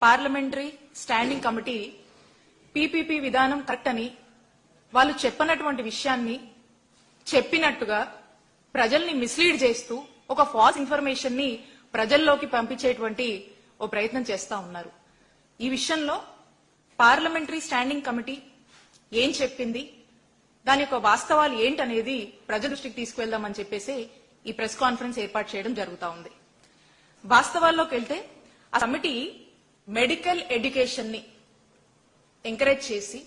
Parliamentary standing committee PPP విధానం correct అని వాళ్ళు చెప్పనటువంటి విషయాన్ని చెప్పినట్టుగా ప్రజల్ని మిస్లీడ్ చేస్తూ ఒక ఫాల్స్ ఇన్ఫర్మేషన్ ని ప్రజల్లోకి పంపించేటువంటి ఓ ప్రయత్నం చేస్తా ఉన్నారు. ఈ విషయంలో పార్లమెంటరీ స్టాండింగ్ కమిటీ ఏం చెప్పింది, దాని యొక్క వాస్తవాలు ఏంటనేది ప్రజల దృష్టికి తీసుకువెళ్దామని చెప్పేసి ఈ ప్రెస్ కాన్ఫరెన్స్ ఏర్పాటు చేయడం జరుగుతా ఉంది. వాస్తవాల్లోకి వెళ్తే ఆ కమిటీ మెడికల్ ఎడ్యుకేషన్ ని ఎంకరేజ్ చేసి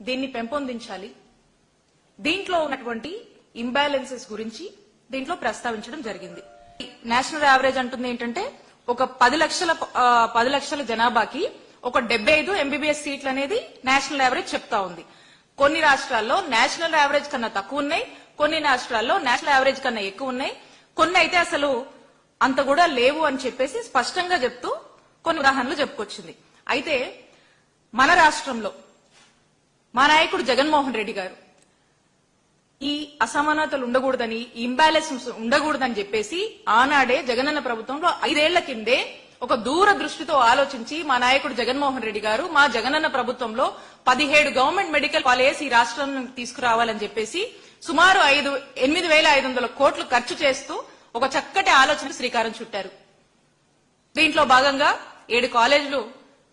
దీన్ని పెంపొందించాలి, దీంట్లో ఉన్నటువంటి ఇంబ్యాలెన్సెస్ గురించి దీంట్లో ప్రస్తావించడం జరిగింది. నేషనల్ యావరేజ్ అంటుంది ఏంటంటే ఒక 10 లక్షల జనాభాకి ఒక 75 ఎంబీబీఎస్ సీట్లు అనేది నేషనల్ యావరేజ్ చెప్తా ఉంది. కొన్ని రాష్ట్రాల్లో నేషనల్ యావరేజ్ కన్నా తక్కువ ఉన్నాయి, కొన్ని రాష్ట్రాల్లో నేషనల్ యావరేజ్ కన్నా ఎక్కువ ఉన్నాయి, కొన్ని అయితే అసలు అంత కూడా లేవు అని చెప్పేసి స్పష్టంగా చెప్తూ కొన్ని ఉదాహరణలు చెప్పుకొచ్చింది. అయితే మన రాష్ట్రంలో మా నాయకుడు జగన్మోహన్ రెడ్డి గారు ఈ అసమానతలు ఉండకూడదని, ఇంబ్యాలెన్స్ ఉండకూడదని చెప్పేసి ఆనాడే జగనన్న ప్రభుత్వంలో 5 ఏళ్ల కిందే ఒక దూరదృష్టితో ఆలోచించి మా నాయకుడు జగన్మోహన్ రెడ్డి గారు మా జగనన్న ప్రభుత్వంలో 17 గవర్నమెంట్ మెడికల్ కాలేజ్ ఈ రాష్ట్రం తీసుకురావాలని చెప్పేసి సుమారు 8,500 కోట్లు ఖర్చు చేస్తూ ఒక చక్కటి ఆలోచన శ్రీకారం చుట్టారు. దీంట్లో భాగంగా 7 కాలేజీలు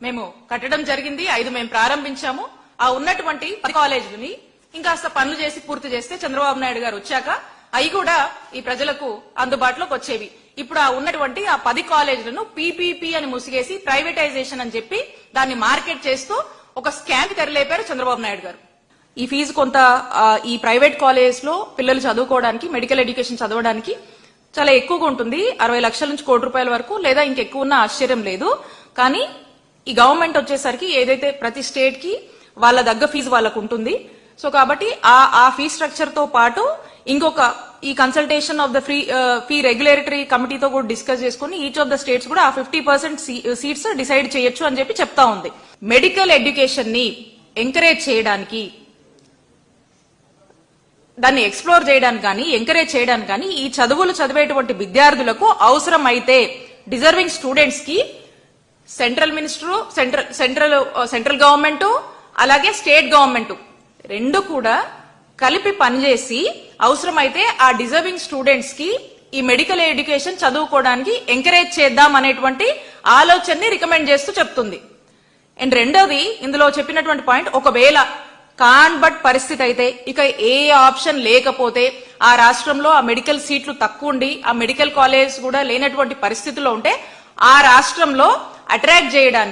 మేము కట్టడం జరిగింది, 5 మేము ప్రారంభించాము. ఆ ఉన్నటువంటి 10 కాలేజీలని ఇంకాస్త పనులు చేసి పూర్తి చేస్తే చంద్రబాబు నాయుడు గారు వచ్చాక అవి కూడా ఈ ప్రజలకు అందుబాటులోకి వచ్చేవి. ఇప్పుడు ఆ ఉన్నటువంటి ఆ 10 కాలేజీలను పీపీపీ అని ముసిగేసి ప్రైవేటైజేషన్ అని చెప్పి దాన్ని మార్కెట్ చేస్తూ ఒక స్కామ్ కి తెరలేపారు చంద్రబాబు నాయుడు గారు. ఈ ఫీజు కొంత ఈ ప్రైవేట్ కాలేజ్ లో పిల్లలు చదువుకోవడానికి, మెడికల్ ఎడ్యుకేషన్ చదవడానికి చాలా ఎక్కువగా ఉంటుంది. 60 లక్షల నుంచి ₹1 కోటి వరకు, లేదా ఇంకెక్కువ ఉన్న ఆశ్చర్యం లేదు. కానీ ఈ గవర్నమెంట్ వచ్చేసరికి ఏదైతే ప్రతి స్టేట్ కి వాళ్ళ దగ్గర ఫీజు వాళ్ళకు ఉంటుంది. సో కాబట్టి ఆ ఫీ స్ట్రక్చర్ తో పాటు ఇంకొక ఈ consultation of the fee regulatory కమిటీతో కూడా డిస్కస్ చేసుకుని ఈచ్ ఆఫ్ ద స్టేట్స్ కూడా ఆ 50% సీట్స్ డిసైడ్ చేయొచ్చు అని చెప్పి చెప్తా ఉంది. మెడికల్ ఎడ్యుకేషన్ ని ఎంకరేజ్ చేయడానికి, దాన్ని ఎక్స్ప్లోర్ చేయడానికి కానీ ఎంకరేజ్ చేయడానికి కానీ ఈ చదువులు చదివేటువంటి విద్యార్థులకు అవసరం అయితే డిజర్వింగ్ స్టూడెంట్స్ కి సెంట్రల్ మినిస్టర్, సెంట్రల్ గవర్నమెంట్ అలాగే స్టేట్ గవర్నమెంట్ రెండు కూడా కలిపి పనిచేసి అవసరమైతే ఆ డిజర్వింగ్ స్టూడెంట్స్ కి ఈ మెడికల్ ఎడ్యుకేషన్ చదువుకోవడానికి ఎంకరేజ్ చేద్దాం అనేటువంటి ఆలోచనని రికమెండ్ చేస్తూ చెప్తుంది. అండ్ రెండోది ఇందులో చెప్పినటువంటి పాయింట్, ఒకవేళ బట్ పరిస్థితి అయితే ఇక ఏ ఆప్షన్ లేకపోతే ఆ రాష్ట్రంలో ఆ మెడికల్ సీట్లు తక్కువ ఉండి ఆ మెడికల్ కాలేజ్ కూడా లేనటువంటి పరిస్థితుల్లో ఉంటే ఆ రాష్ట్రంలో అట్రాక్ట్ చేయడానికి